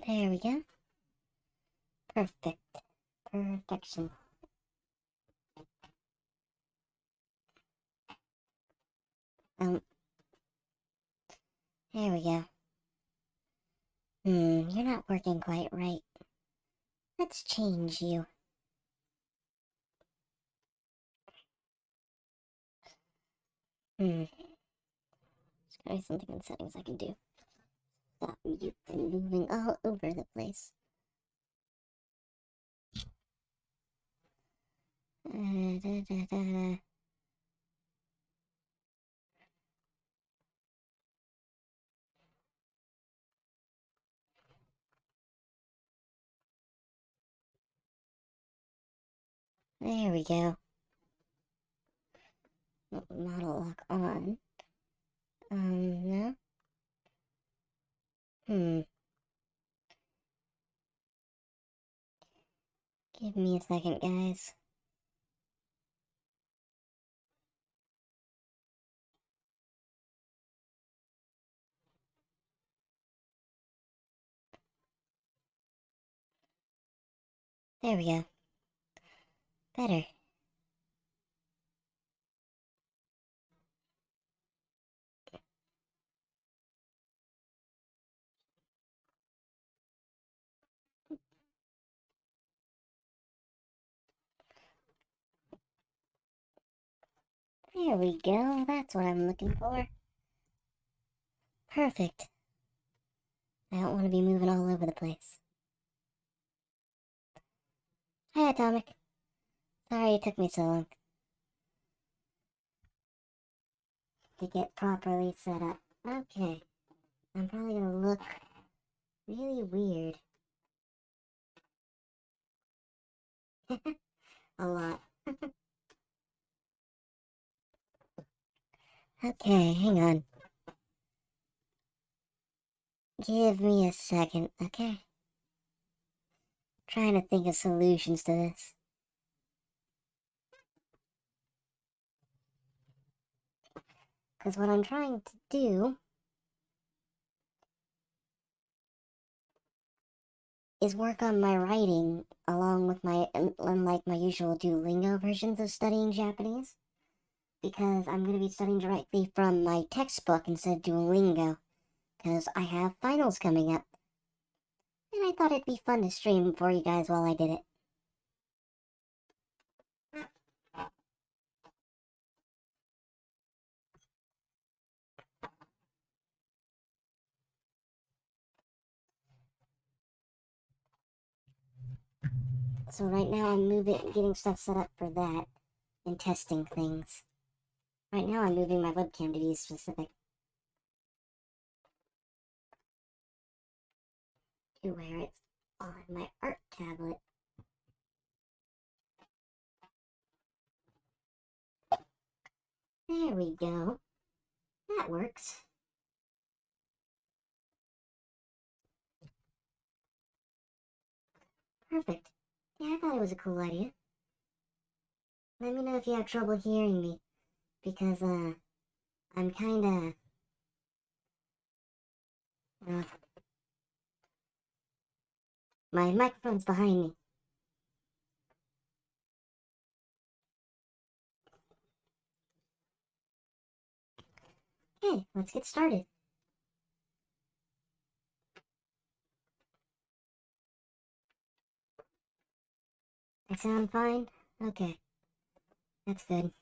There we go. Perfect. Perfection. There we go. You're not working quite right. Let's change you. There's gotta be something in settings I can do. Stop you from moving all over the place. There we go. Model lock on. No? Give me a second, guys. There we go. Better. There we go. That's what I'm looking for. Perfect. I don't want to be moving all over the place. Hi, Atomic. Sorry it took me so long to get properly set up. Okay. I'm probably gonna look really weird. A lot. Okay, hang on. Give me a second, okay? Trying to think of solutions to this. Because what I'm trying to do is work on my writing along with my, unlike my usual Duolingo versions of studying Japanese. Because I'm going to be studying directly from my textbook instead of Duolingo. Because I have finals coming up. And I thought it'd be fun to stream for you guys while I did it. So right now I'm getting stuff set up for that and testing things. Right now I'm moving my webcam to be specific to where it's on my art tablet. There we go. That works. Perfect. Yeah, I thought it was a cool idea. Let me know if you have trouble hearing me, because, I'm kinda... my microphone's behind me. Okay, let's get started. I sound fine? Okay. That's good.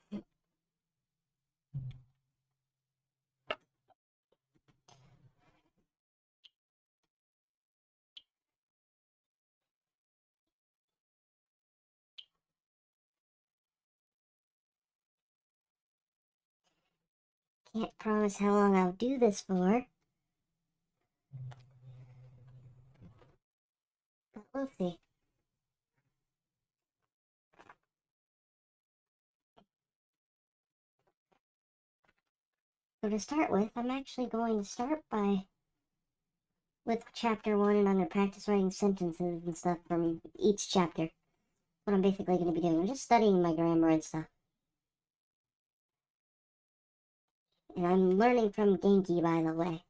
Can't promise how long I'll do this for, but we'll see. So to start with, I'm actually going to start with chapter 1 and I'm going to practice writing sentences and stuff from each chapter. That's what I'm basically going to be doing. I'm just studying my grammar and stuff. And I'm learning from Genki, by the way.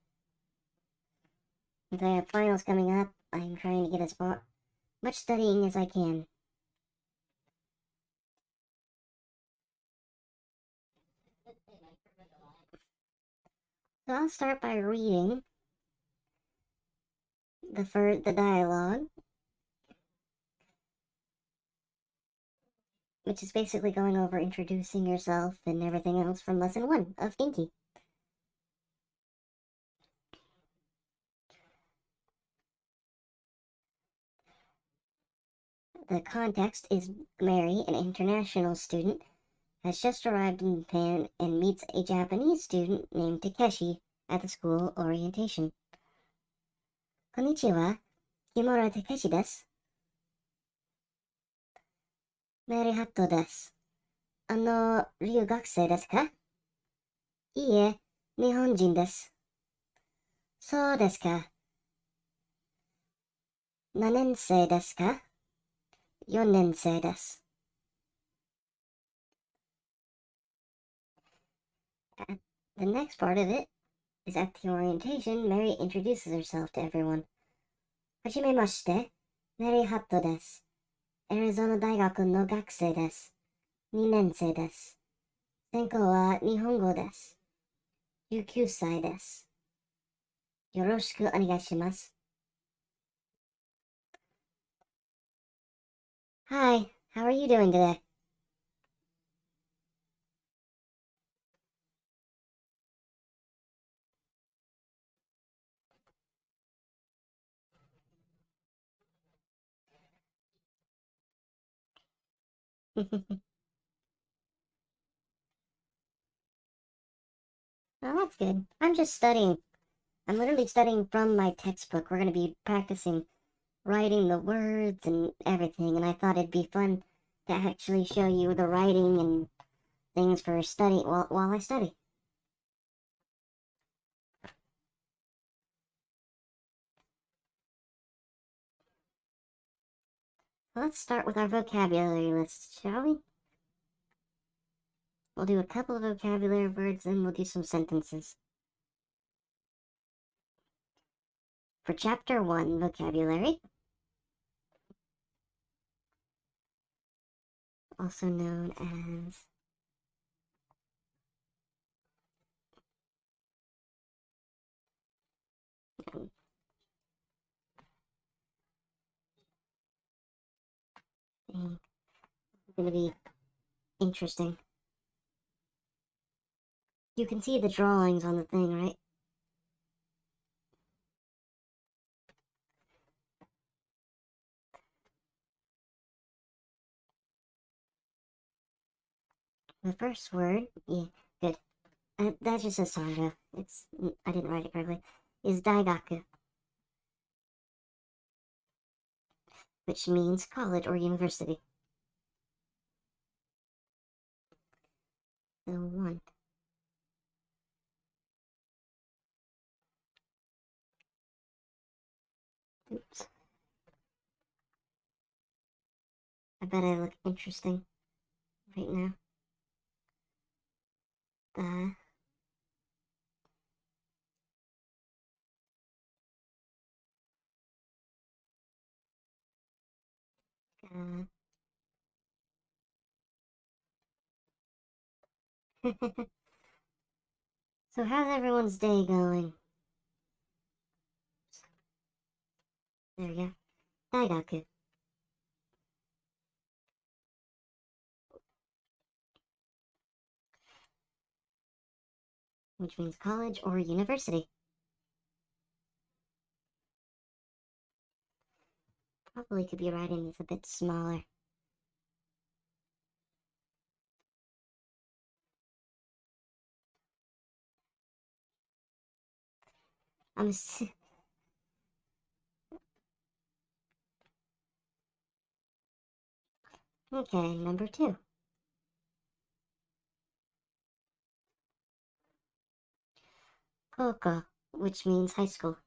Since I have finals coming up, I'm trying to get as much studying as I can. So I'll start by reading the dialogue, which is basically going over introducing yourself and everything else from lesson 1 of Genki. The context is Mary, an international student, has just arrived in Japan and meets a Japanese student named Takeshi at the school orientation. Konnichiwa, Kimura Takeshi desu. Mary Hatto desu. 留学生ですか？いいえ、日本人です。そうですか。何年生ですか？4年生です。The next part of it is at the orientation, Mary introduces herself to everyone. はじめまして、メリー・ハットです。アリゾナ大学の学生です。2年生です。専攻は日本語です。19歳です。よろしくお願いします。Hi, how are you doing today? Oh, that's good. I'm just studying. I'm literally studying from my textbook. We're going to be practicing writing the words and everything, and I thought it'd be fun to actually show you the writing and things for study while I study. Let's start with our vocabulary list, shall we? We'll do a couple of vocabulary words, then we'll do some sentences. For Chapter 1, vocabulary, also known as going to be interesting. You can see the drawings on the thing, right? The first word, yeah, good. That just says sanga. I didn't write it correctly. Is daigaku, which means college or university. The one. Oops. I bet I look interesting right now. The uh, So how's everyone's day going? There we go. Daigaku, which means college or university. Probably could be writing this a bit smaller. I'm Okay, number 2. Koko, which means high school.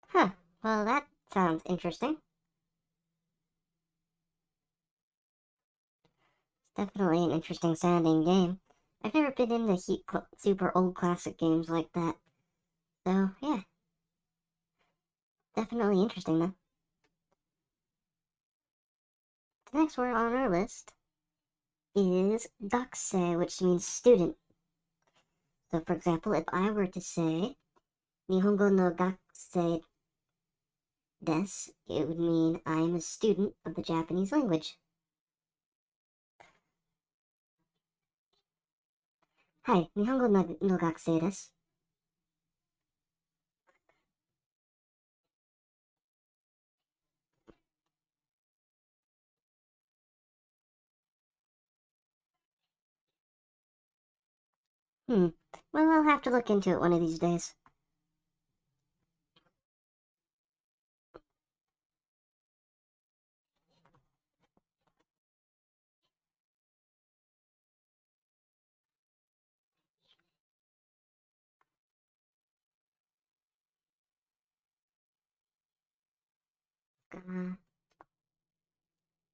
Huh. Well, that sounds interesting. Definitely an interesting sounding game. I've never been into super old classic games like that. So, yeah, definitely interesting though. The next word on our list is gakusei, which means student. So, for example, if I were to say Nihongo no gakusei desu, it would mean I am a student of the Japanese language. Hi, Nihongo no gakusei desu. Hmm. Well, I'll have to look into it one of these days.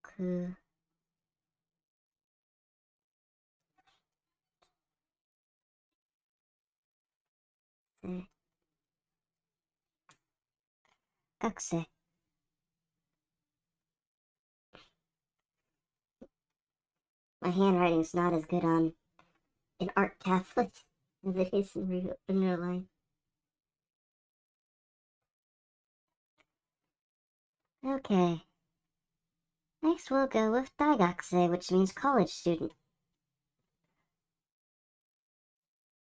Gakusei. Gakusei. My handwriting's not as good on an art tablet as it is in real life. Okay. Next we'll go with Daigakusei, which means college student.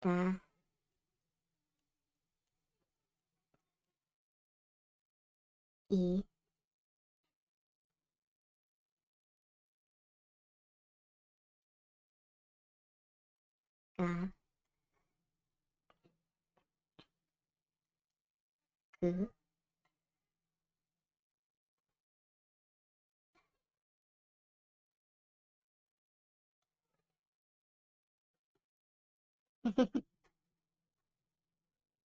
Da, I, ga, ku.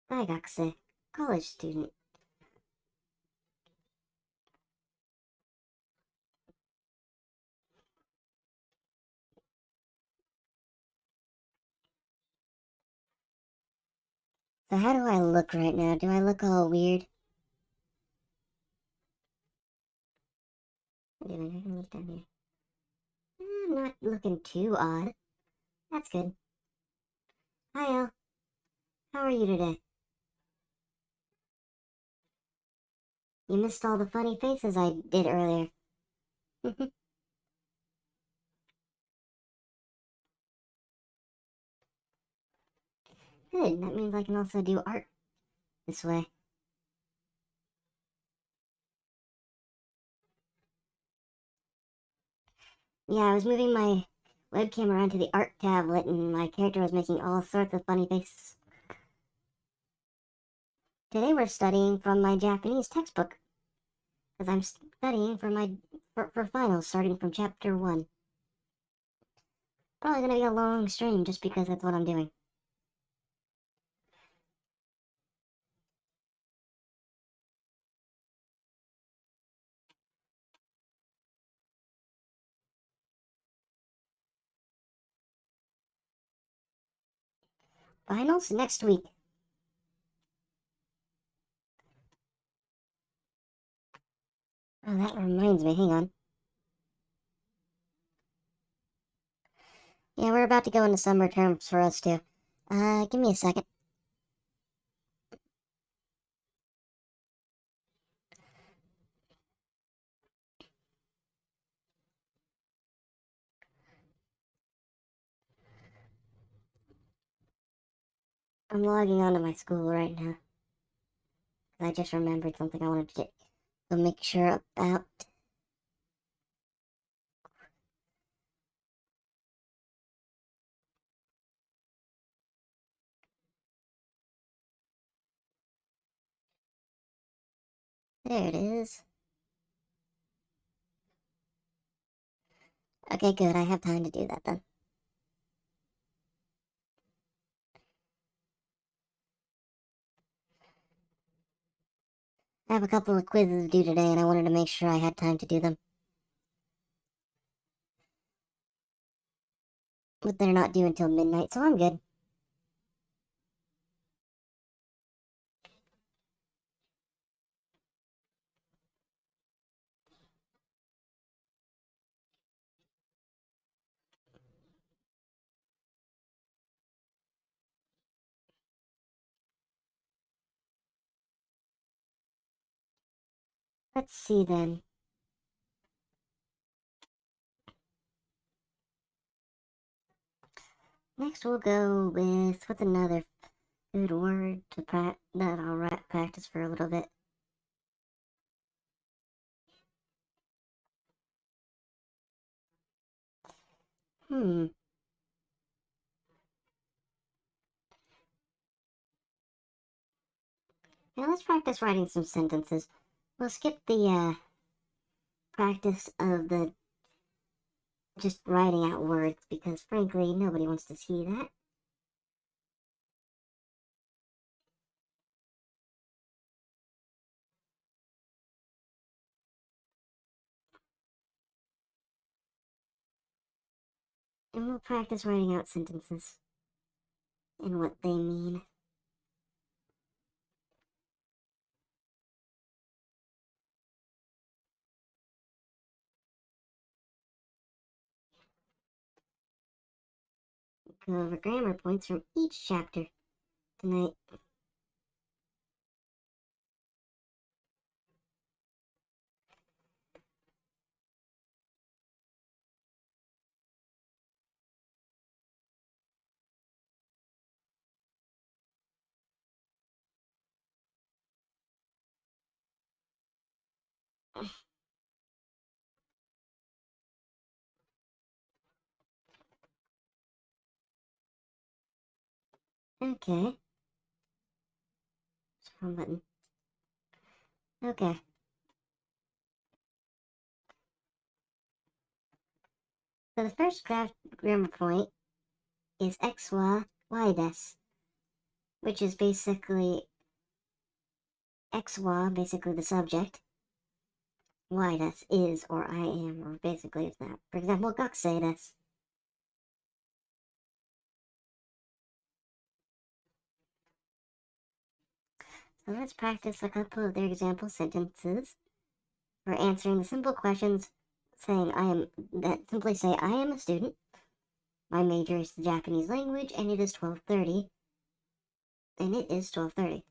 Daigakusei, college student. So how do I look right now? Do I look all weird? Wait a minute, I can look down here. I'm not looking too odd. That's good. Hi, El. How are you today? You missed all the funny faces I did earlier. Good, that means I can also do art this way. Yeah, I was moving my webcam around to the art tablet and my character was making all sorts of funny faces. Today we're studying from my Japanese textbook, because I'm studying for for finals starting from chapter 1. Probably gonna be a long stream just because that's what I'm doing. Finals next week. Oh, that reminds me, hang on. Yeah, we're about to go into summer terms for us too. Give me a second. I'm logging onto my school right now. I just remembered something I wanted to make sure about. There it is. Okay, good. I have time to do that then. I have a couple of quizzes to do today, and I wanted to make sure I had time to do them. But they're not due until midnight, so I'm good. Let's see then. Next we'll go with, what's another good word to that I'll practice for a little bit. Hmm. Now let's practice writing some sentences. We'll skip the practice of the just writing out words because frankly nobody wants to see that. And we'll practice writing out sentences and what they mean. Go over grammar points from each chapter tonight. Okay. Home button. Okay. So the first grammar point is xwa des, which is basically xwa, basically the subject. Y des is or I am, or basically it's that. For example, gakse des. So let's practice a couple of their example sentences for answering the simple questions saying simply say I am a student. My major is the Japanese language and it is 12:30. And it is 12:30.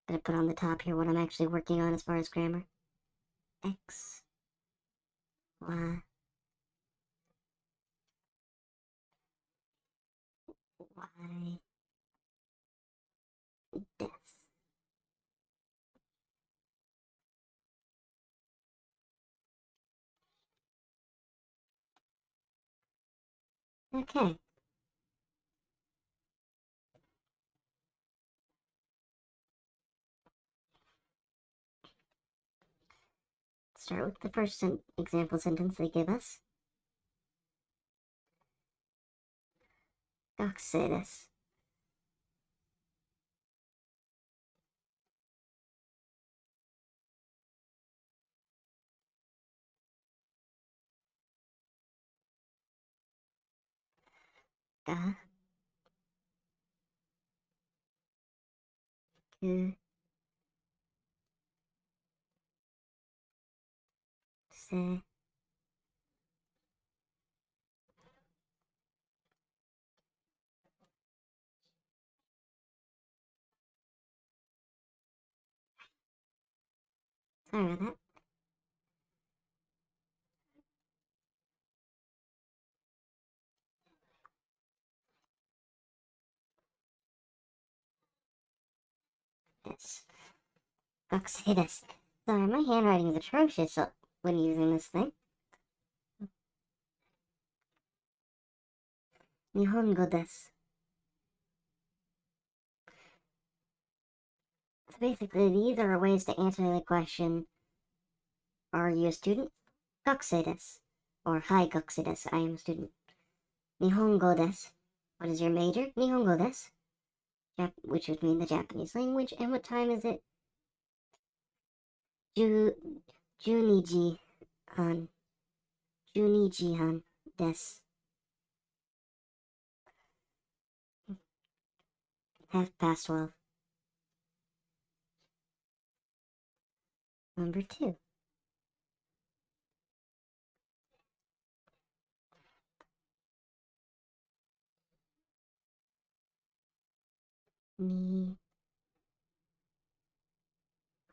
I'm gonna put on the top here what I'm actually working on as far as grammar. X, Y, Y, des. Okay. Start with the first example sentence they give us. Gakse desu. Ga, ku, se. Sorry about that. Yes. Gakse desu. Sorry, my handwriting is atrocious when using this thing. Nihongo desu. So basically, these are ways to answer the question, are you a student? Gakusei desu. Or hi gakusei desu. I am a student. Nihongo desu. What is your major? Nihongo desu. Which would mean the Japanese language. And what time is it? 12時半。12時半です。Half past 12. Number 2. Ni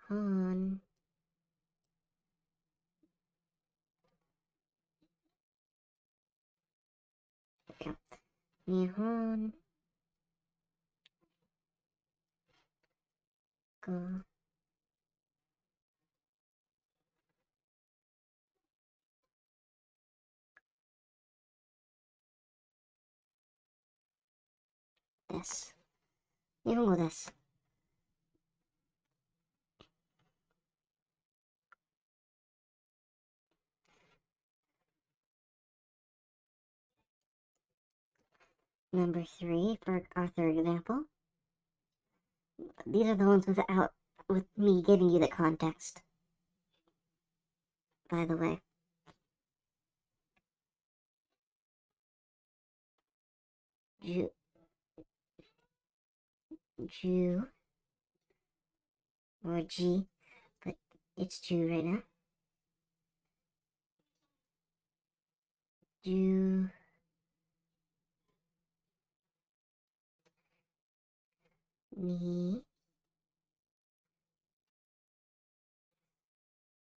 han Nihon go desu. Nihongo desu. Number 3 for our third example. These are the ones with me giving you the context. By the way. Ju or G, but it's Ju right now. Ju ni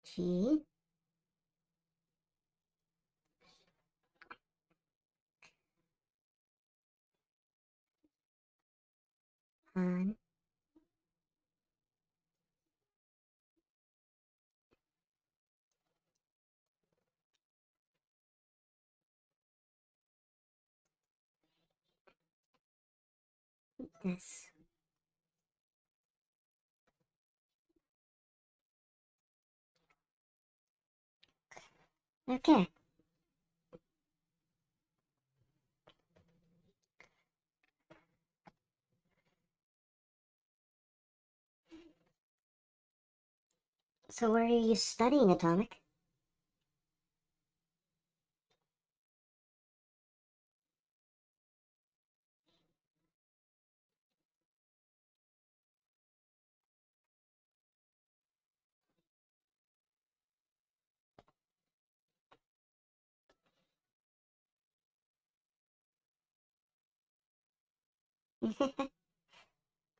G han desu. Okay. So where are you studying, Atomic?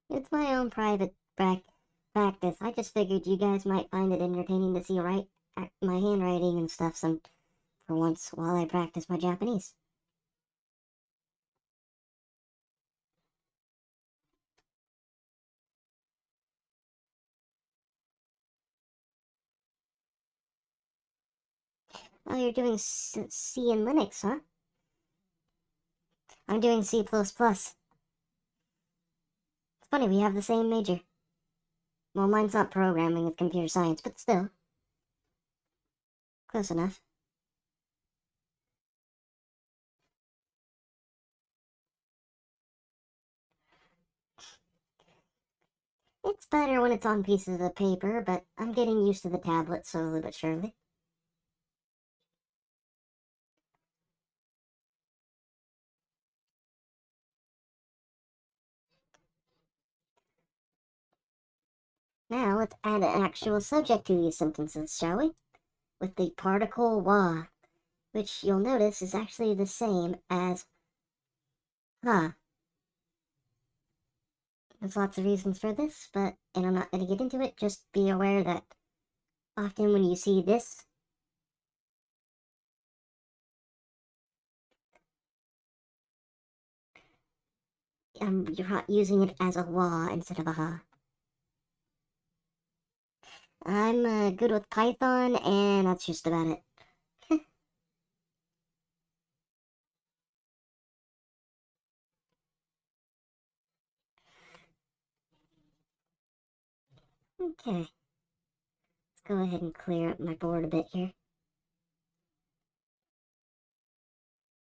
It's my own private practice. I just figured you guys might find it entertaining to see my handwriting and stuff for once while I practice my Japanese. Oh, you're doing C and Linux, huh? I'm doing C++. It's funny, we have the same major. Well, mine's not programming, it's computer science, but still. Close enough. It's better when it's on pieces of paper, but I'm getting used to the tablet slowly but surely. Now let's add an actual subject to these sentences, shall we? With the particle wa, which you'll notice is actually the same as ha. There's lots of reasons for this, and I'm not going to get into it, just be aware that often when you see this, you're using it as a wa instead of a ha. I'm good with Python, and that's just about it. Okay. Let's go ahead and clear up my board a bit here.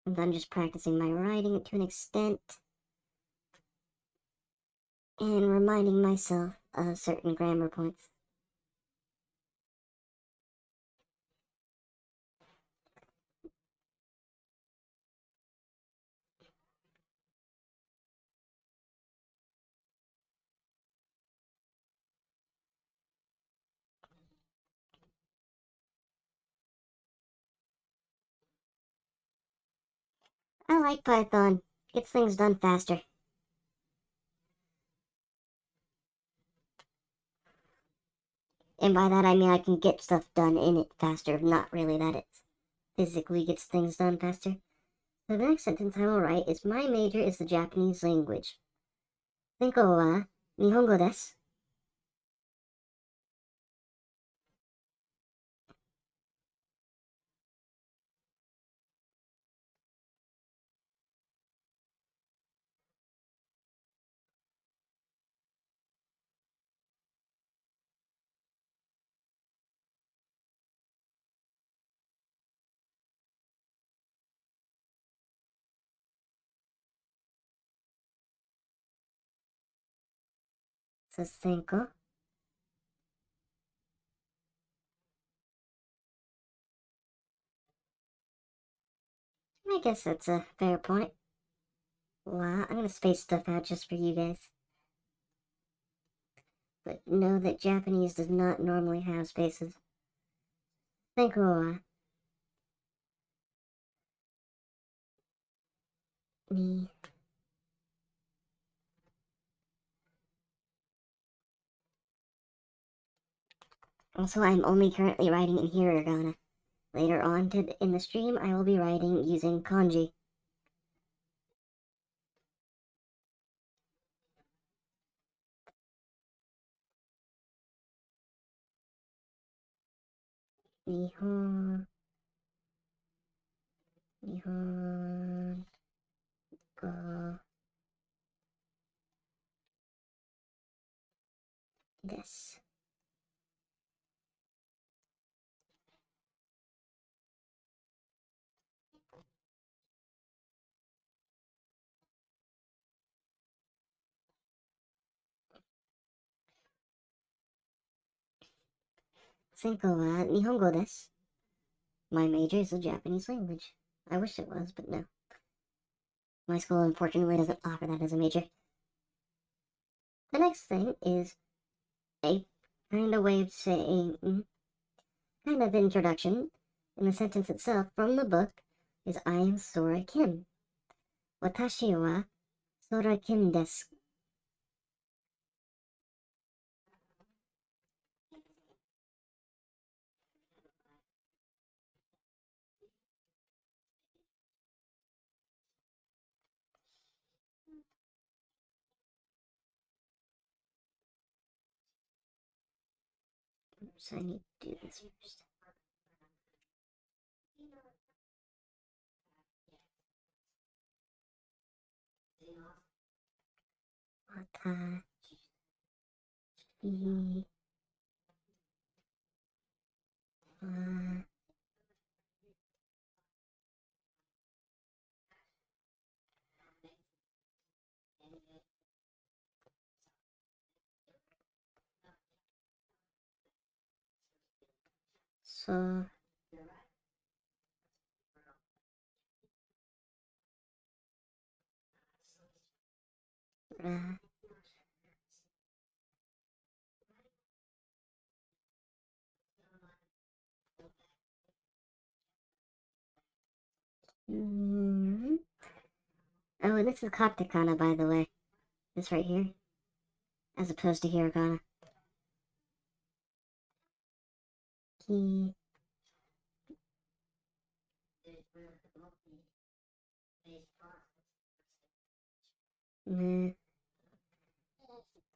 And I'm just practicing my writing to an extent and reminding myself of certain grammar points. I like Python. Gets things done faster. And by that I mean I can get stuff done in it faster, not really that it physically gets things done faster. So the next sentence I will write is my major is the Japanese language. 専攻は日本語です。So 専攻 I guess that's a fair point. Wow, I'm gonna space stuff out just for you guys. But know that Japanese does not normally have spaces. 専攻はに Also, I'm only currently writing in hiragana. Later on in the stream, I will be writing using kanji. Nihon, Nihon, go, this. Senko wa Nihongo desu. My major is the Japanese language. I wish it was, but no. My school unfortunately doesn't offer that as a major. The next thing is a kind of way of saying, kind of introduction in the sentence itself from the book is I am Sora Kim. Watashi wa Sora Kim desu. So I need to do this first. Watashi wa Sora Oh, and this is katakana, by the way. This right here. As opposed to hiragana. Ki.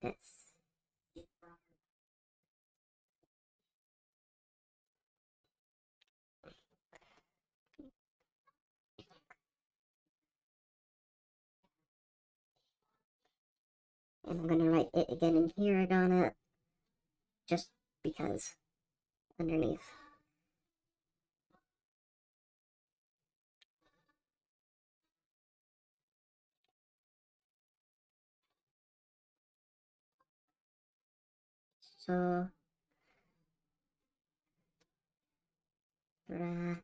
This. And I'm gonna write it again in hiragana. Just because. Underneath. so, ra,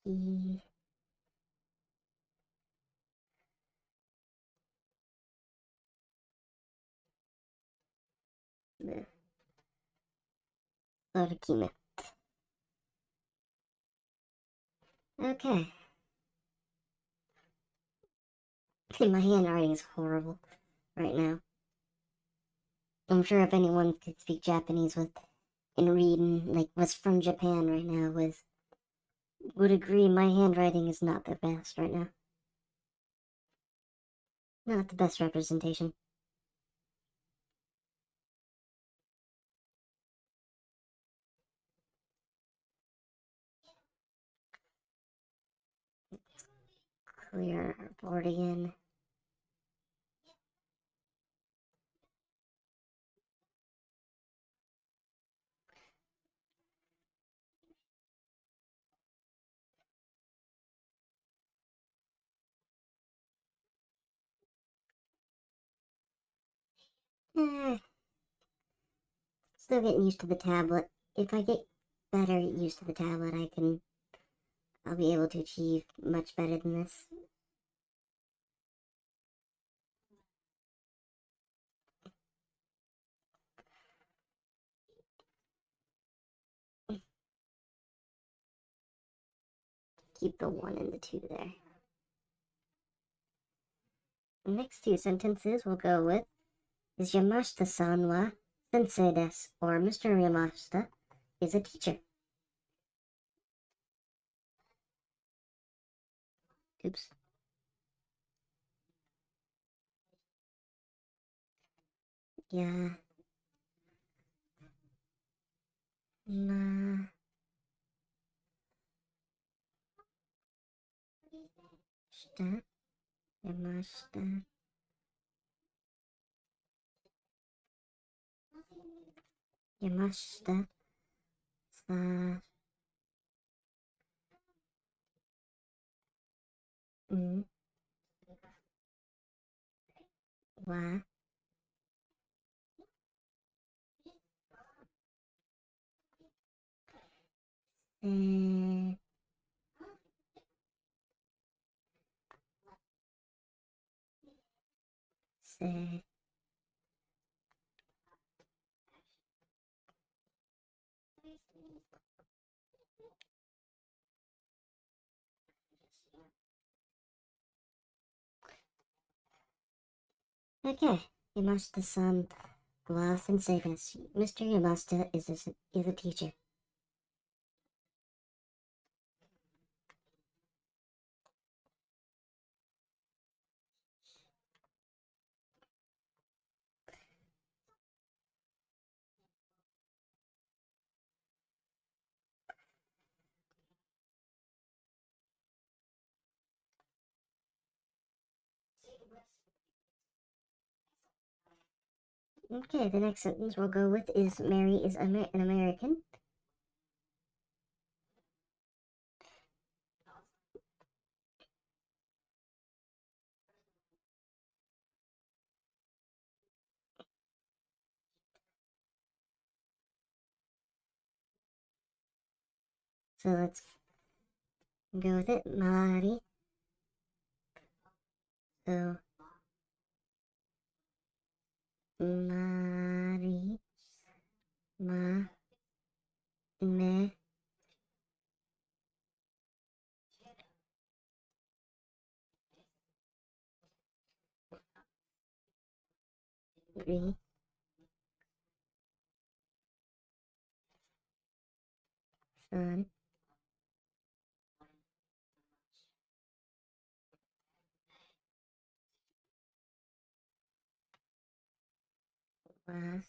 ki, Sorkime. Okay. My handwriting is horrible right now. I'm sure if anyone could speak Japanese with and read and like was from Japan right now would agree my handwriting is not the best right now. Not the best representation. Clear our board again. Eh, Still getting used to the tablet. If I get better used to the tablet, I'll be able to achieve much better than this. Keep the 1 and the 2 there. The next two sentences we'll go with is Yamashita-san wa sensei desu, or Mr. Yamashita is a teacher. Oops. Yeah. Na. Shita. Yamashita. Yamashita. Sa. Mm. Wa. Se. Se. Okay. Yamashita-san wa sensei desu. Mr. Yamashita is a teacher. Okay, the next sentence we'll go with is Mary is an American. So let's go with it. Mari. So, Mari. Ma. Me. Ri. San. Wa.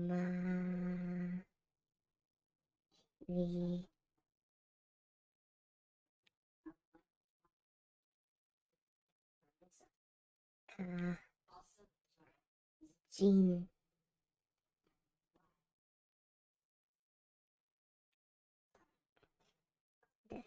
Ma. Ri. Ka, Jin, des.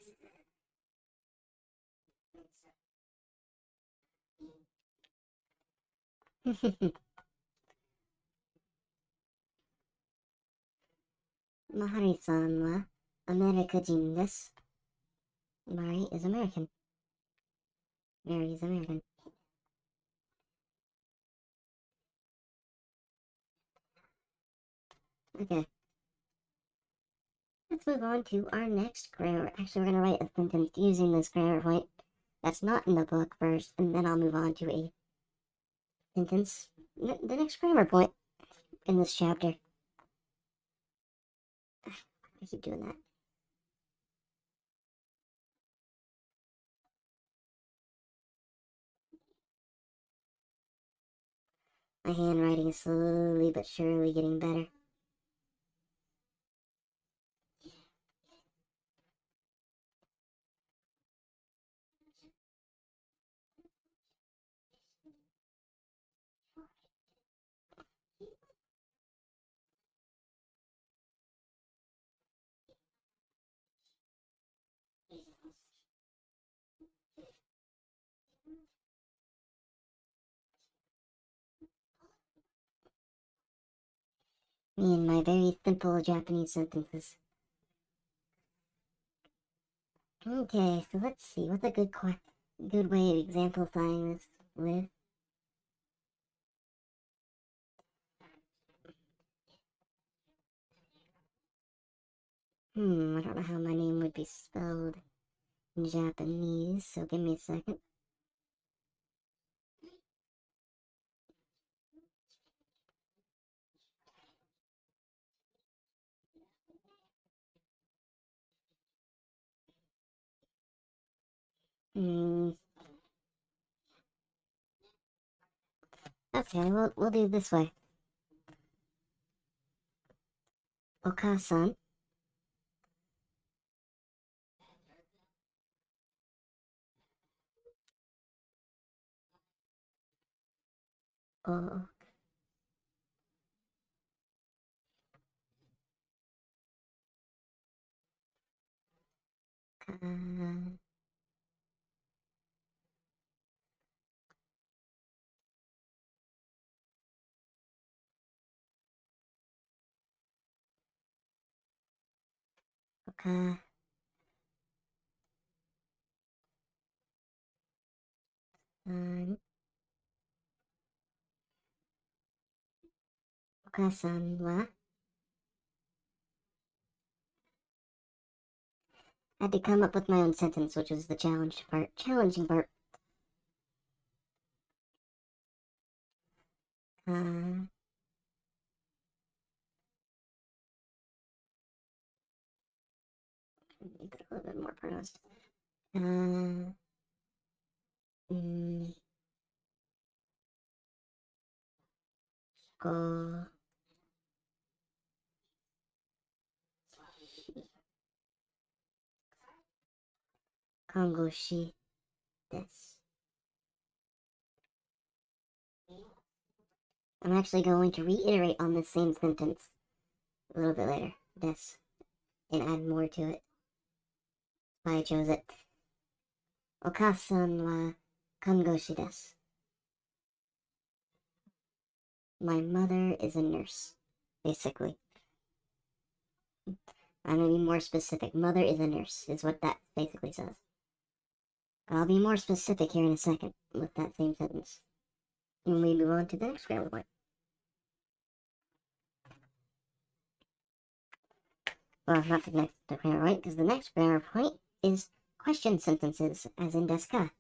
Mahari-san wa America-jin desu. Mari is American. Mary is American. Okay. Let's move on to our next grammar. Actually, we're going to write a sentence using this grammar point that's not in the book first, and then I'll move on to a sentence, the next grammar point in this chapter. I keep doing that. My handwriting is slowly but surely getting better. Me and my very simple Japanese sentences. Okay, so let's see. What's a good way of exemplifying this with? I don't know how my name would be spelled in Japanese, so give me a second. Okay, we'll do it this way. Okasan o ka okasan okasan wa I had to come up with my own sentence, which was the challenging part. Uh, make it a little bit more pronounced. Mm, go kangoshi desu. I'm actually going to reiterate on this same sentence a little bit later. Desu. And add more to it. Why I chose it. Okasan wa kangoshi desu. My mother is a nurse, basically. I'm gonna be more specific. Mother is a nurse, is what that basically says. I'll be more specific here in a second with that same sentence. And we move on to the next grammar point. Well, not the next grammar point, because the next grammar point is question sentences, as in desu ka.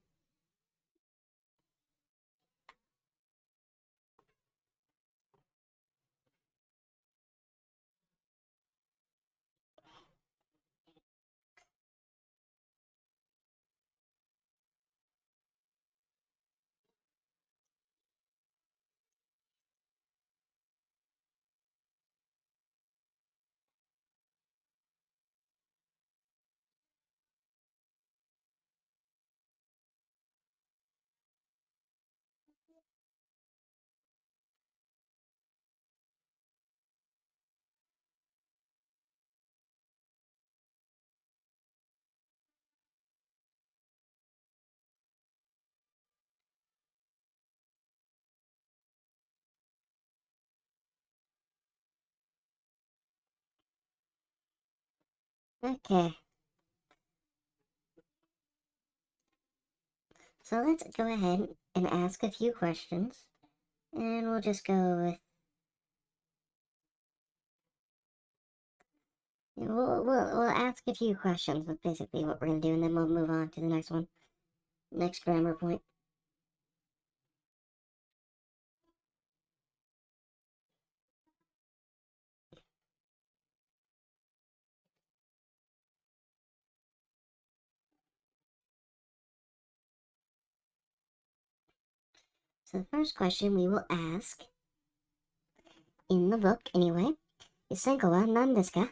Okay. So let's go ahead and ask a few questions. And we'll just go with... We'll ask a few questions. That's basically what we're going to do. And then we'll move on to the next one. Next grammar point. So the first question we will ask, in the book anyway, is Senko wa nan desu ka?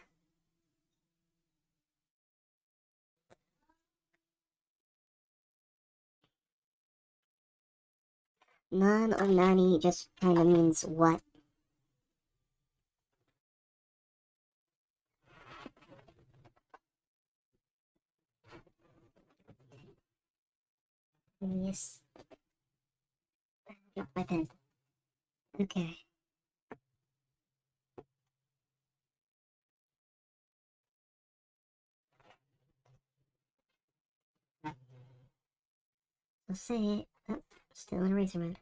Nan or nani just kind of means what. Yes. Drop my pen. Okay. So say, oh, still in eraser mode.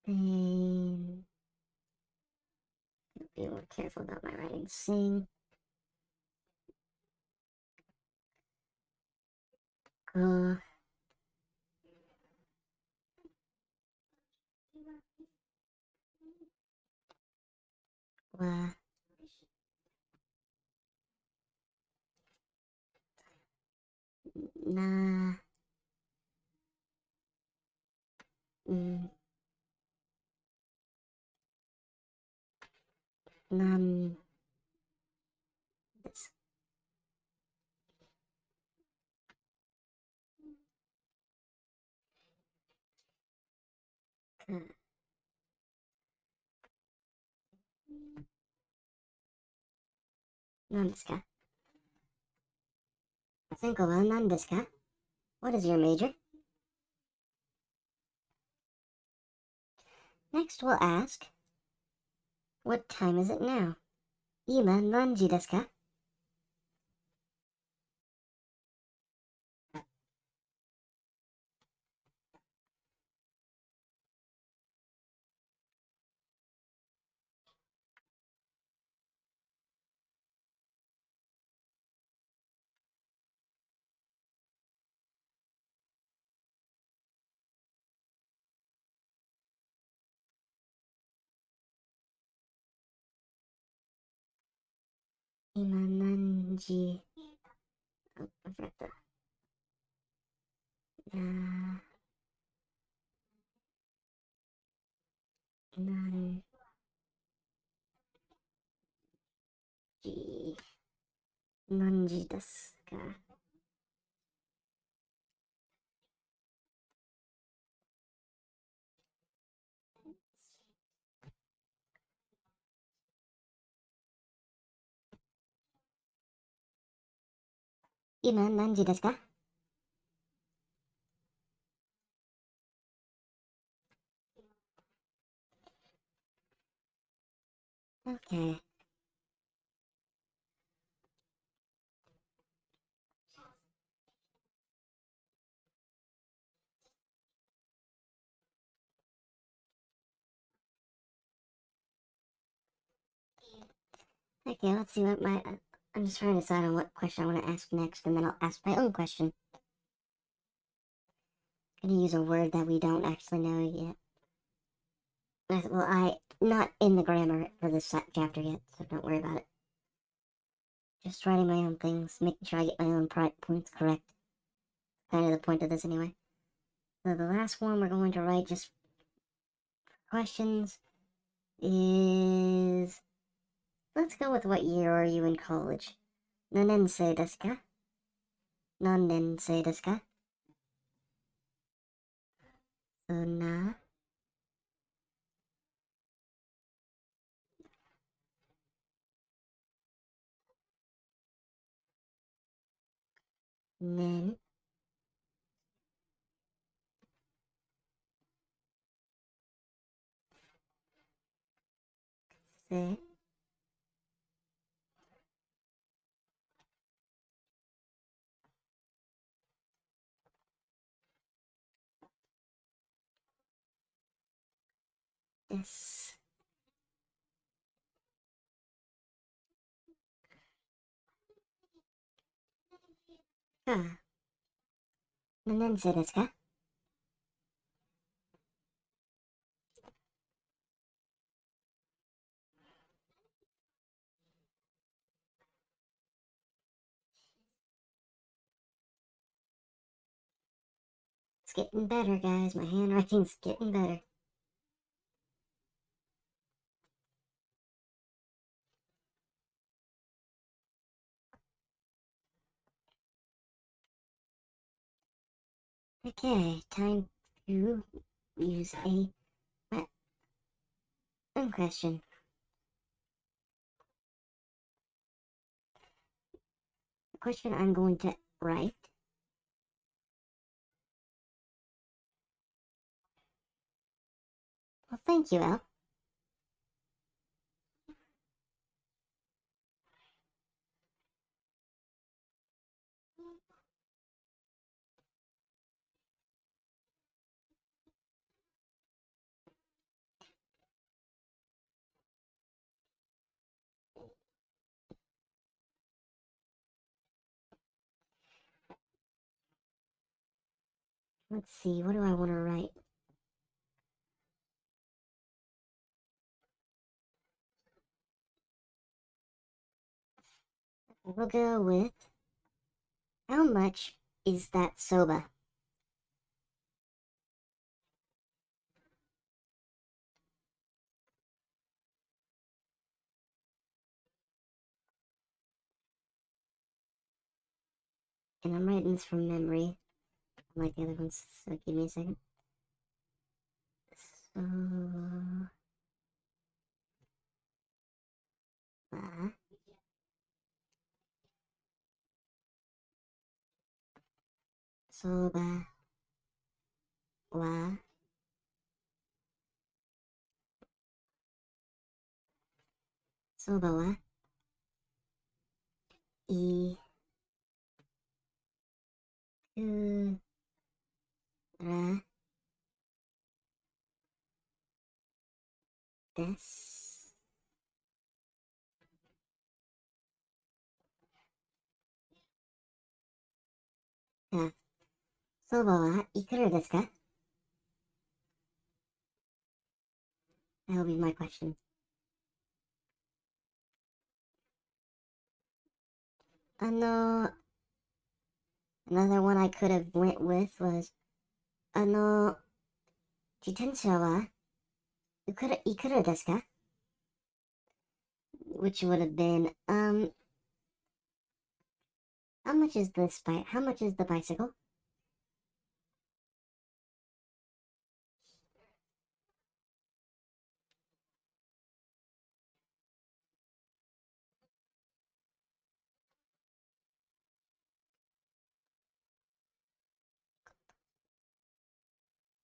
Then, be more careful about my writing. Sing, go, wa, na, mm, nan, desu ka? Nan desu ka? Senko wa nan desu ka? What is your major? Next we'll ask, what time is it now? Ima nanji desu ka? Ima nanji... Oh, I forgot the... Nanji... Nanji desu ka? Ima nanji desu ka? Okay. Okay, let's see what my... I'm just trying to decide on what question I want to ask next, and then I'll ask my own question. I'm gonna use a word that we don't actually know yet. Well, not in the grammar for this chapter yet, so don't worry about it. Just writing my own things, making sure I get my own points correct. Kind of the point of this anyway. So the last one we're going to write just questions is... Let's go with what year are you in college? Nanensei desu ka? Nannensei desu ka? So na... Nen... Se... This. Ah. 何年生ですか? It's getting better, guys. My handwriting's getting better. Okay, time to use a question. The question I'm going to write. Well, thank you, Al. Let's see, what do I want to write? We'll go with, how much is that soba? And I'm writing this from memory, unlike the other ones, so give me a second. So... soba wa soba wa Iくらです。相場はいくらですか? That'll be my question. Another one I could have went with was, 自転車はいくらですか? Which would have been, how much is the bicycle?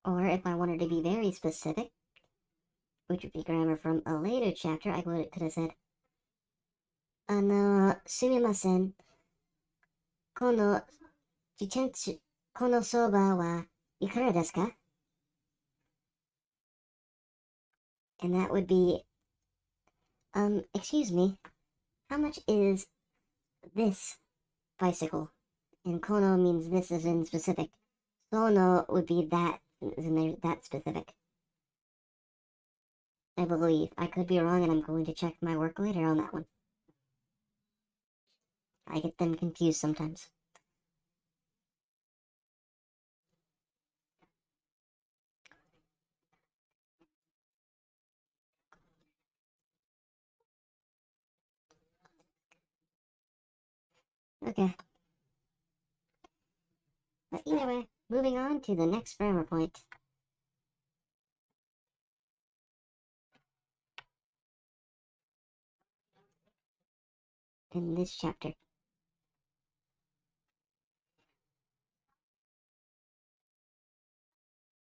Or if I wanted to be very specific, which would be grammar from a later chapter, I could have said, すみません。この自転車、この相場はいくらですか? And that would be, excuse me, how much is this bicycle? And kono means this is in specific. Sono would be that, that specific. I believe. I could be wrong, and I'm going to check my work later on that one. I get them confused sometimes. Okay. But either way, moving on to the next grammar point. In this chapter.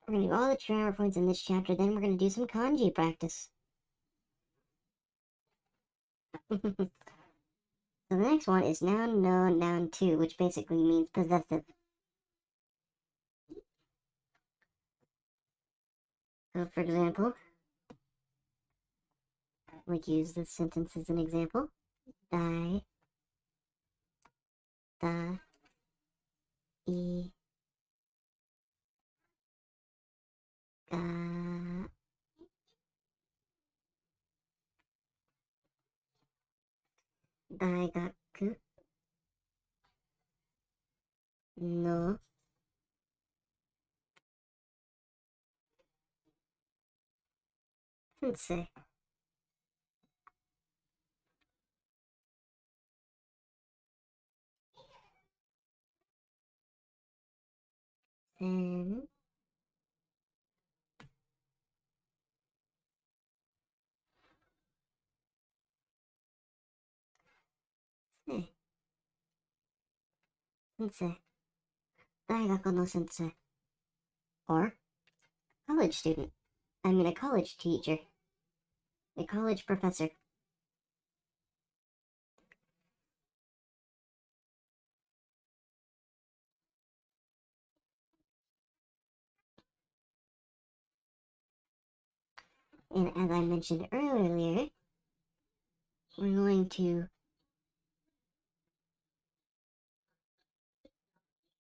We're going to do all the grammar points in this chapter, then we're going to do some kanji practice. So the next one is noun, no, noun to, which basically means possessive. So for example, would use this sentence as an example. Dai, da, I, ga, daigaku no sensei. Sensei. Sensei. Daigaku no sensei. Or college student. I mean a college teacher. A college professor. And as I mentioned earlier, we're going to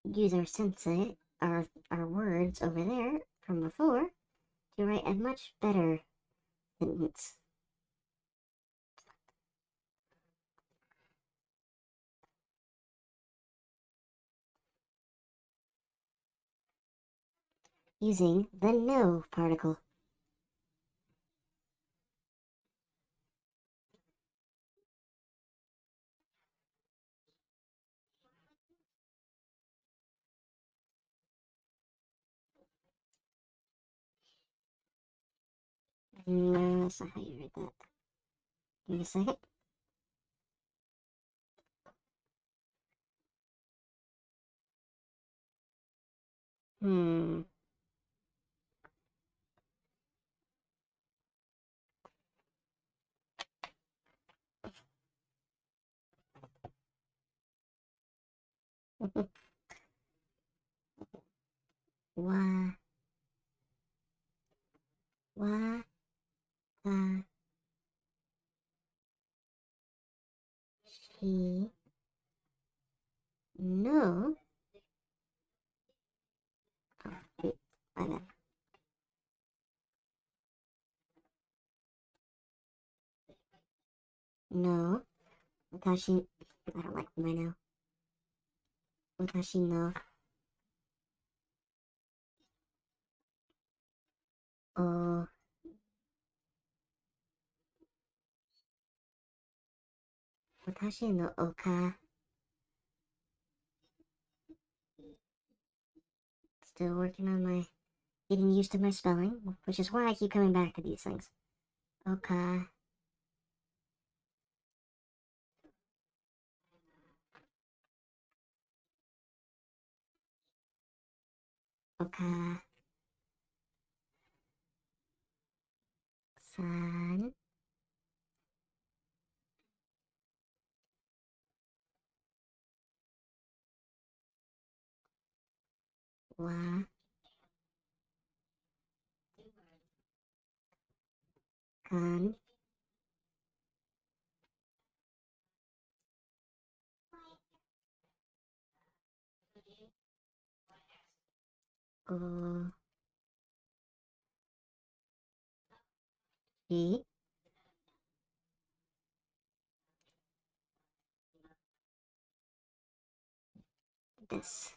use our sensei, our words over there from before, to write a much better sentence. Using the no particle. No, that's not how you write that. Give me a second. Hmm. Wa, wa, ta, shi, no. Oh, wait, I know. No. Watashi, I don't like my no. Watashi no. Oh, watashi no oka. Still working on my getting used to my spelling, which is why I keep coming back to these things. Oka. Oka. San. Wa. Kan. Go. Shi. Desu.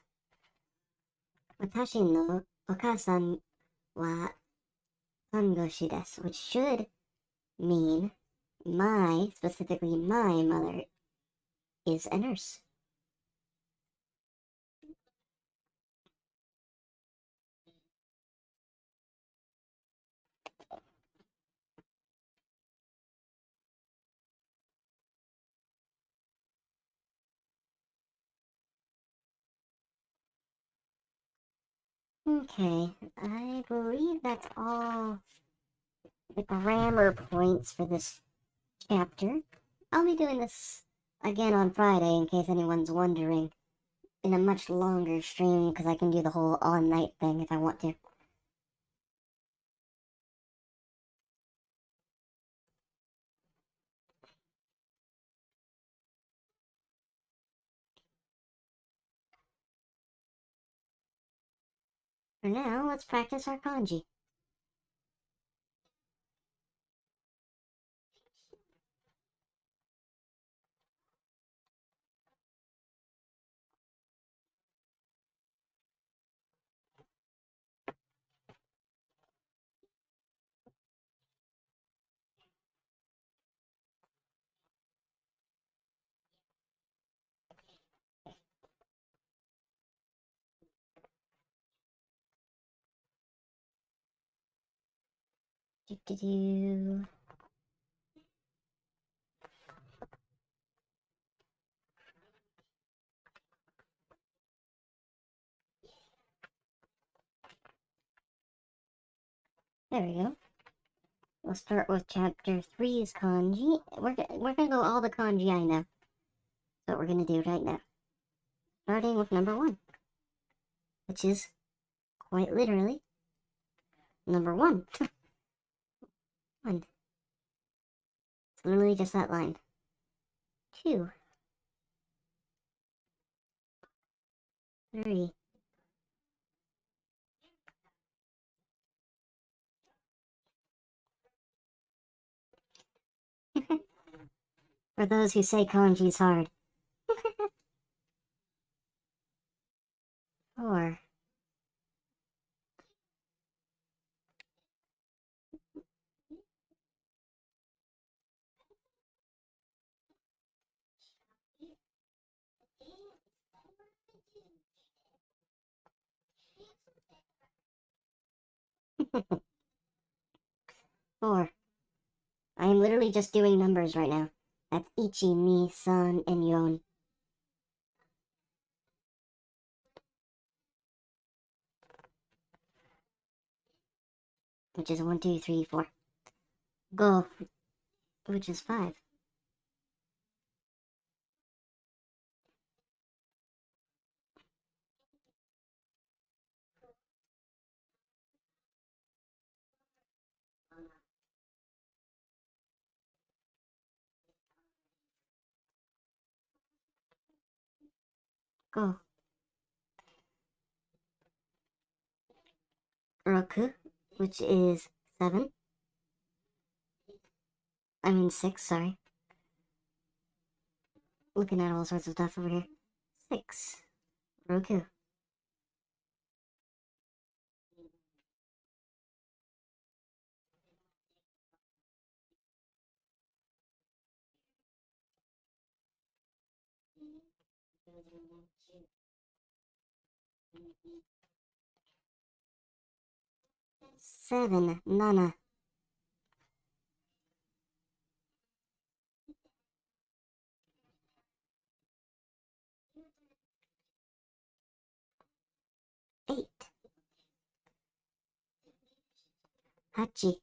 Watashi no okasan wa kangoshi desu, which should mean specifically my mother, is a nurse. Okay, I believe that's all the grammar points for this chapter. I'll be doing this again on Friday in case anyone's wondering, in a much longer stream because I can do the whole all-night thing if I want to. For now, let's practice our kanji. Do do do. There we go. We'll start with chapter 3's kanji. We're gonna go all the kanji I know. That's what we're gonna do right now. Starting with number 1, which is quite literally number 1. 1. It's literally just that line. 2. 3. For those who say kanji's hard. 4. 4. I am literally just doing numbers right now. That's ichi, ni, san, and yon. Which is 1, 2, 3, 4. Go, which is 5. Go. Roku, which is 7. 6, sorry. Looking at all sorts of stuff over here. 6. Roku. 7. Nana. 8. 8.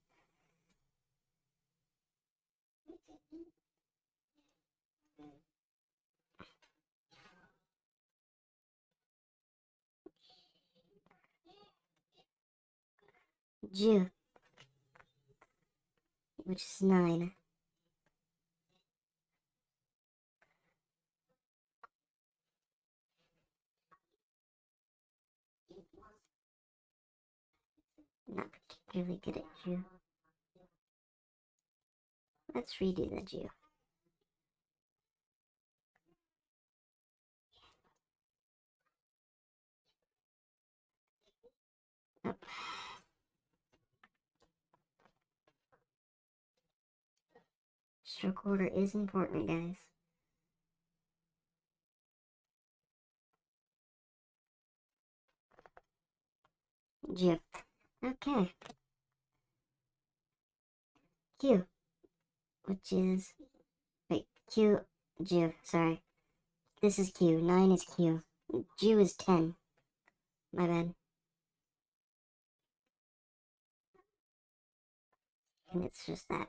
10. Which is 9. Not particularly good at Jew. Let's redo the Jew. Oh. Stroke order is important, guys. Jew. Okay. Q. Which is... Wait, Q, Jew, sorry. This is Q, 9 is Q. Jew is 10. My bad. And it's just that.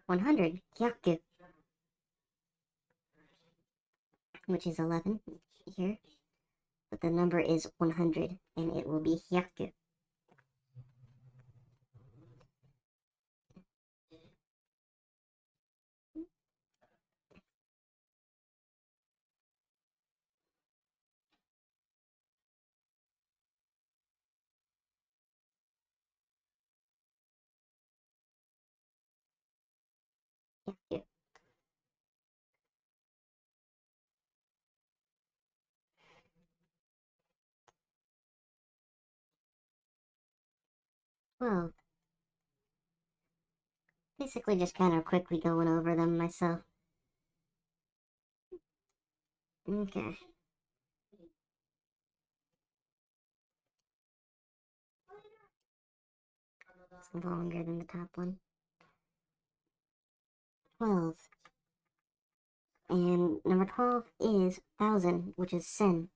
100, Hyaku. Which is 11 here. But the number is 100, and it will be Hyaku. Yeah. Well, basically just kind of quickly going over them myself. Okay. It's longer than the top one. 12. And number 12 is 1,000, which is sen.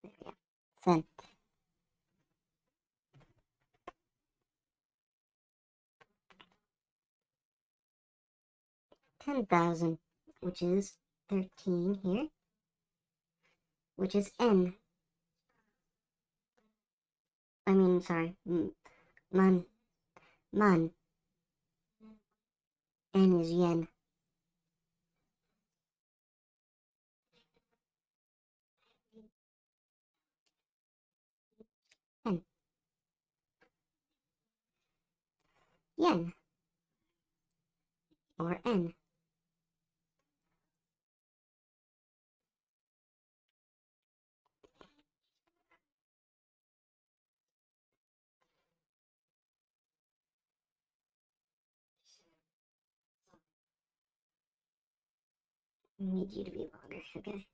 There we go. Sen. 10,000, which is 13 here, which is n. I mean, sorry, man. Man. N is yen. N. Yen. Or n. I need you to be longer, okay?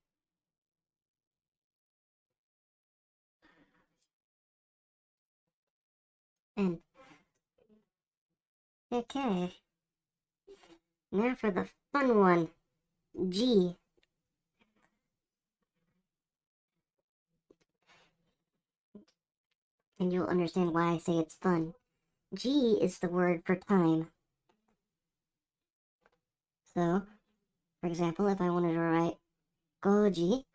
N. Okay. Now for the fun one. G. And you'll understand why I say it's fun. G is the word for time. So, for example, if I wanted to write goji,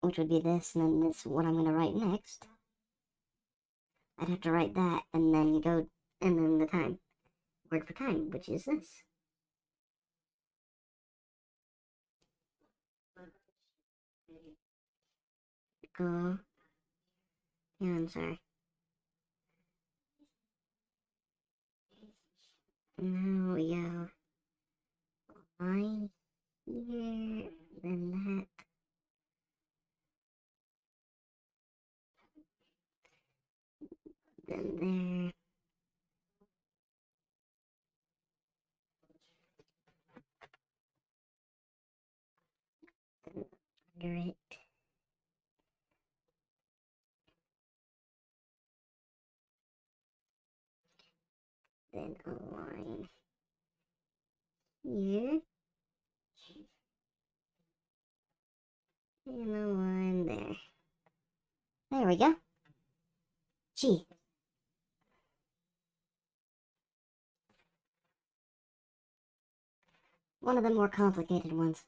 which would be this, and then this, what I'm going to write next, I'd have to write that, and then go, and then the time. Word for time, which is this. Go, yeah, I'm sorry. Now we go line here, then that, then there, under it, then a line here, and a line there. There we go. G. One of the more complicated ones.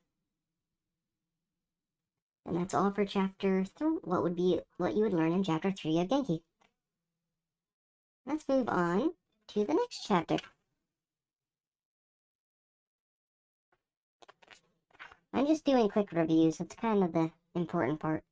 And that's all for chapter 3, what you would learn in chapter 3 of Genki. Let's move on to the next chapter. I'm just doing quick reviews, it's kind of the important part.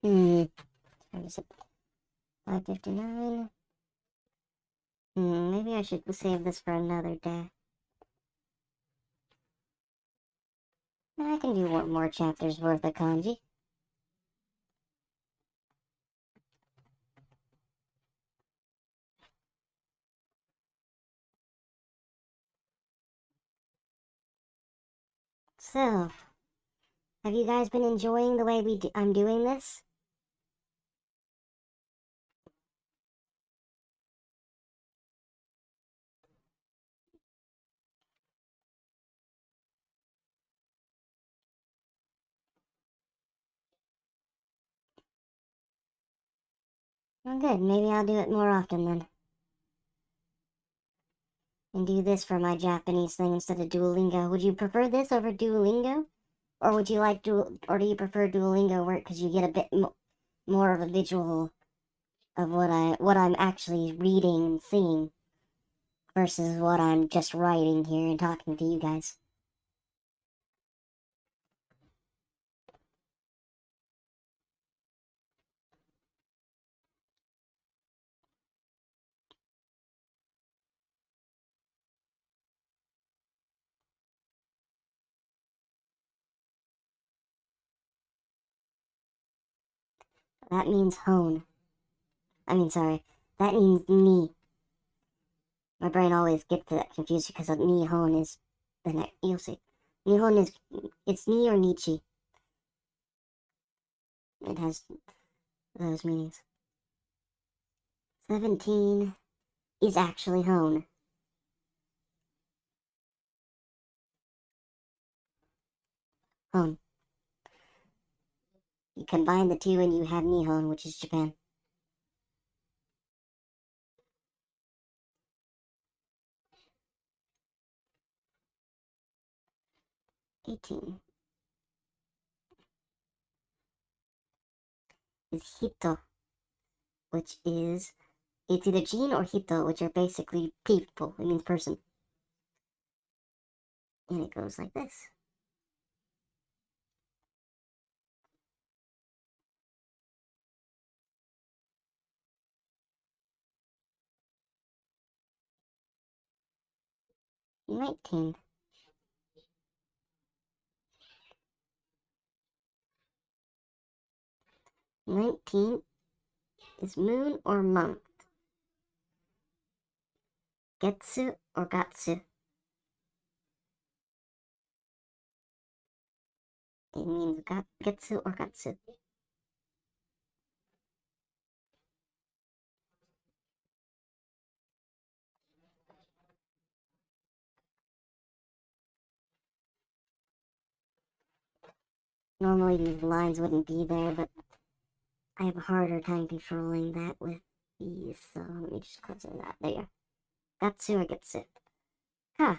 What is it? 5:59. Maybe I should save this for another day. I can do one more chapter's worth of kanji. So, have you guys been enjoying the way I'm doing this? Well, good. Maybe I'll do it more often then. and do this for my Japanese thing instead of Duolingo. Would you prefer this over Duolingo? Or would you like or do you prefer Duolingo where because you get a bit more of a visual of what I'm actually reading and seeing versus what I'm just writing here and talking to you guys. That means hone. Sorry. That means knee. My brain always gets that confused because of Nihon is the next. You'll see. Nihon is it's ni or nichi. It has those meanings. 17 is actually hone. Hone. You combine the two and you have Nihon, which is Japan. '18 is Hito, which is it's either Jin or Hito, which are basically people. It means person. And it goes like this. '19 '19 is moon or month. Getsu or Gatsu. It means Getsu or Gatsu. Normally these lines wouldn't be there, but I have a harder time controlling that with these, so let me just close that. There you go. Gatsu or Getsu. Huh.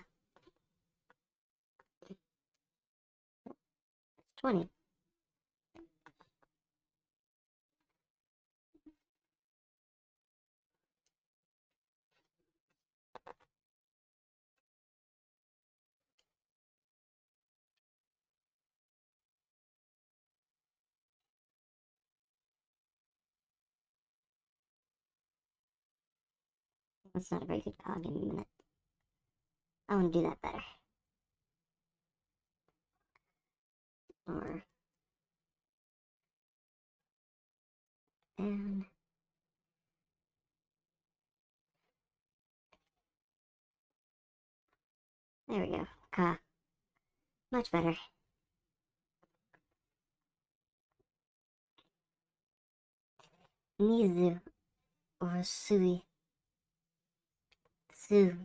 20. That's not a very good call. Give me a minute. I want to do that better. Or and there we go. Ka. Much better. Mizu or Sui. Su.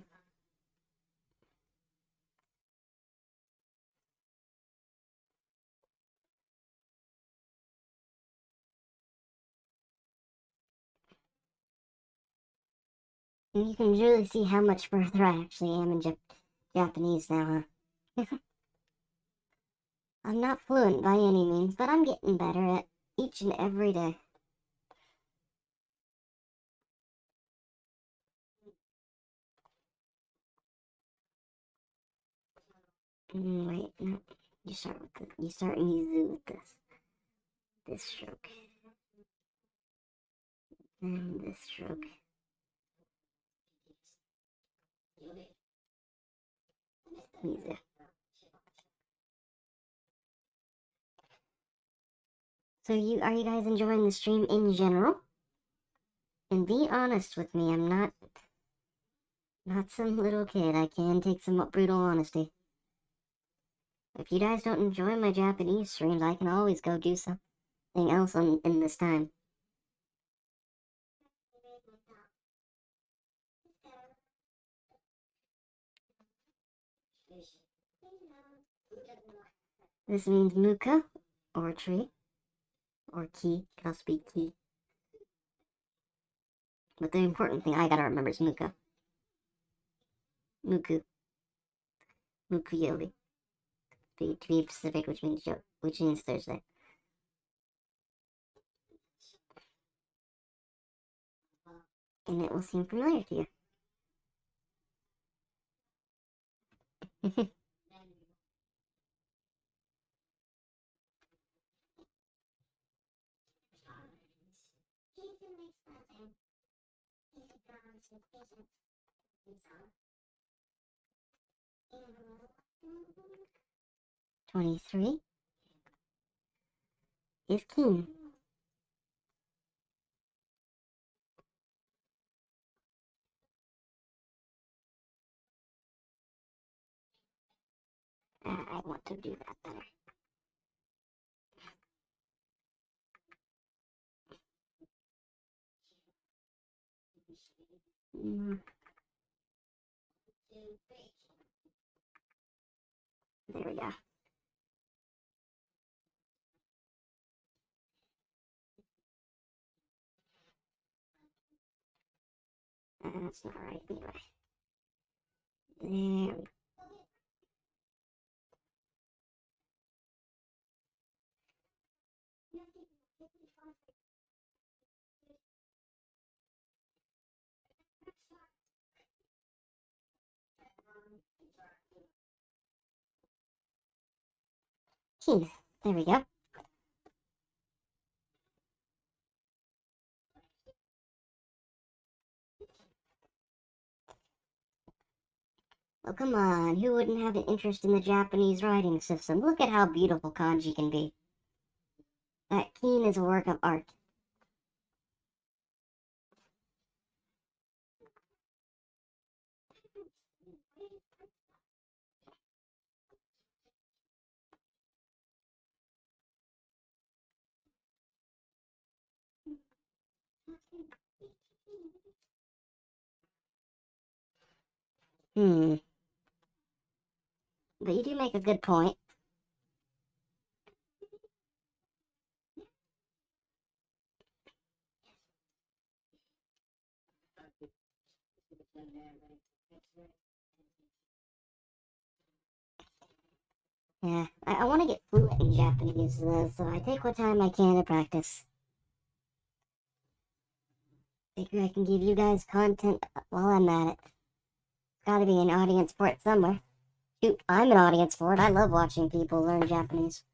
And you can really see how much further I actually am in Japanese now, huh? I'm not fluent by any means, but I'm getting better at each and every day. Wait, no. You start Mizu with this stroke. And this stroke. Mizu. So are you guys enjoying the stream in general? And be honest with me, I'm not some little kid. I can take some brutal honesty. If you guys don't enjoy my Japanese streams, I can always go do something else in this time. This means muka, or tree, or ki. It can also be ki. But the important thing I gotta remember is muka. Muku. Mukuyobi. To be specific, which means Thursday. And it will seem familiar to you. "23 is Keen." I want to do that better. Mm, there we go. That's not right anyway. There we go. Keen. There we go. Oh, come on. Who wouldn't have an interest in the Japanese writing system? Look at how beautiful kanji can be. That Keen is a work of art. Hmm. But you do make a good point. Yeah, I want to get fluent in Japanese, so I take what time I can to practice. Figure I can give you guys content while I'm at it. Gotta be an audience for it somewhere. Shoot, I'm an audience for it. I love watching people learn Japanese.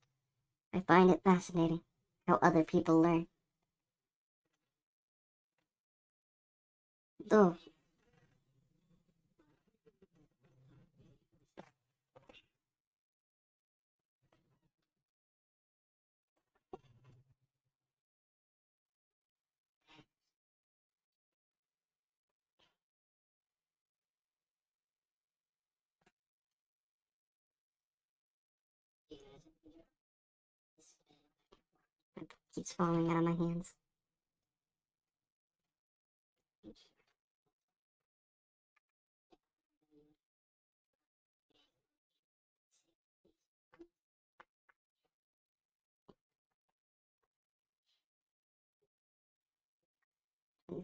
I find it fascinating how other people learn. Oh, it keeps falling out of my hands.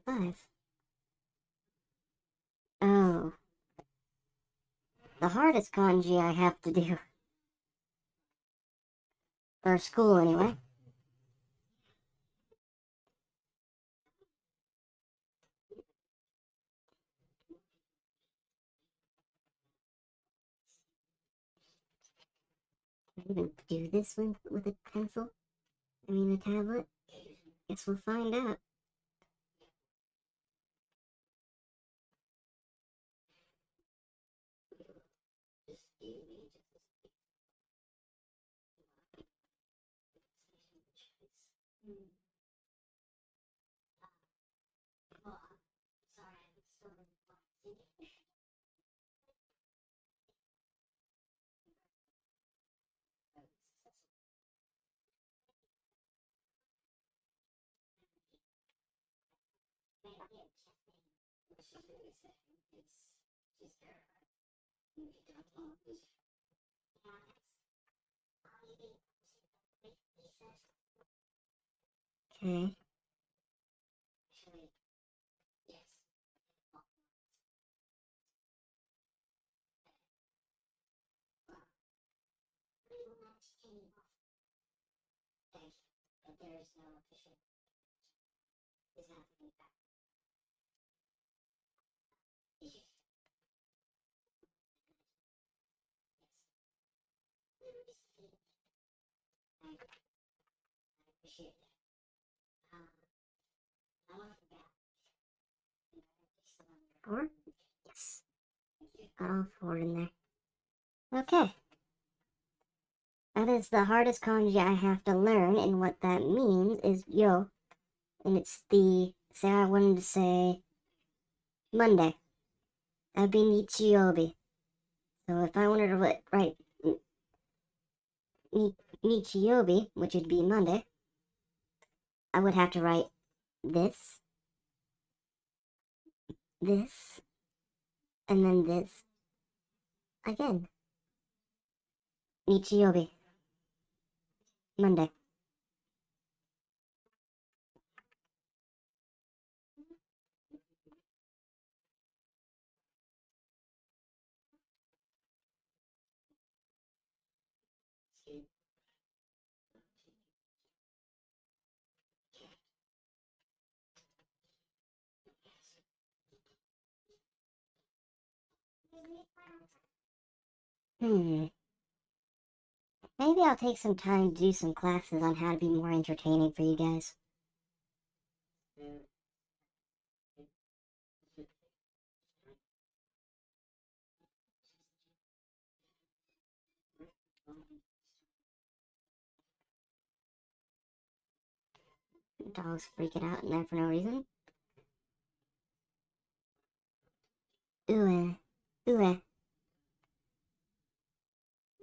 Five. Oh, the hardest kanji I have to do. For school, anyway. Can I even do this with a pencil? I mean, a tablet? Guess we'll find out. Okay. Four? Yes. Got all four in there. Okay. That is the hardest kanji I have to learn, and what that means is yo, and it's say I wanted to say Monday. That'd be Nichiyobi. So if I wanted to write Nichiyobi, which would be Monday, I would have to write this, this, and then this again. Nichiyobi. Monday. Hmm. Maybe I'll take some time to do some classes on how to be more entertaining for you guys. Dog's freaking out in there for no reason. Ue. Ue.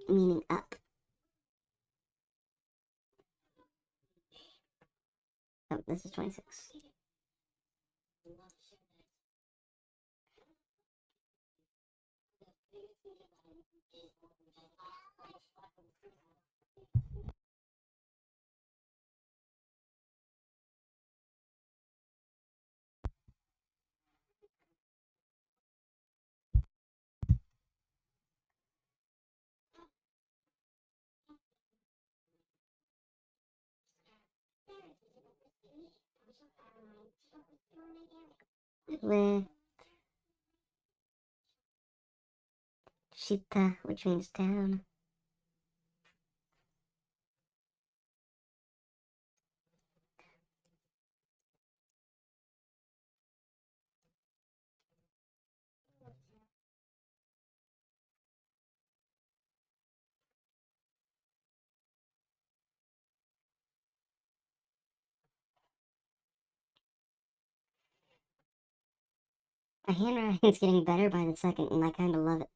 Meaning up. Oh, this is 26. Ue. Shita, which means down. My handwriting's getting better by the second, and I kind of love it.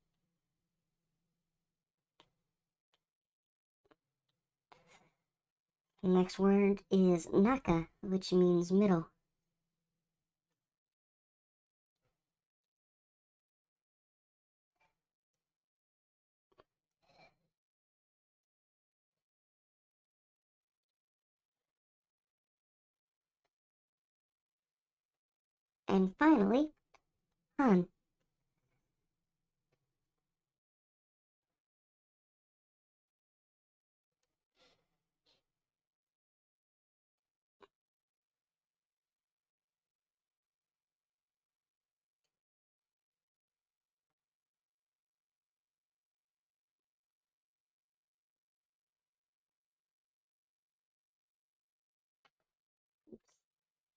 The next word is naka, which means middle. And finally, han.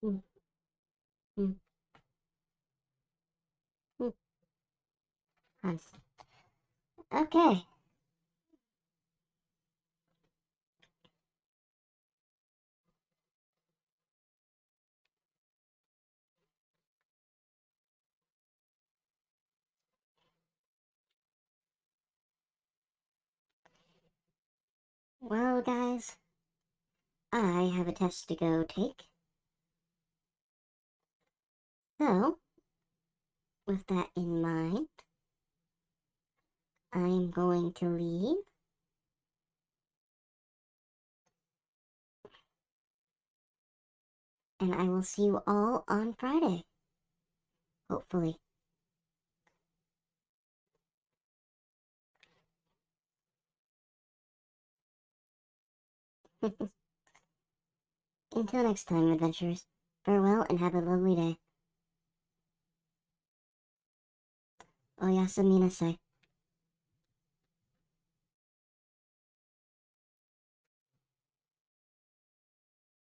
Mm, mm, mm, han. Okay. Well, guys, I have a test to go take. So, with that in mind, I'm going to leave. And I will see you all on Friday. Hopefully. Until next time, adventurers. Farewell and have a lovely day. Oyasu minasai.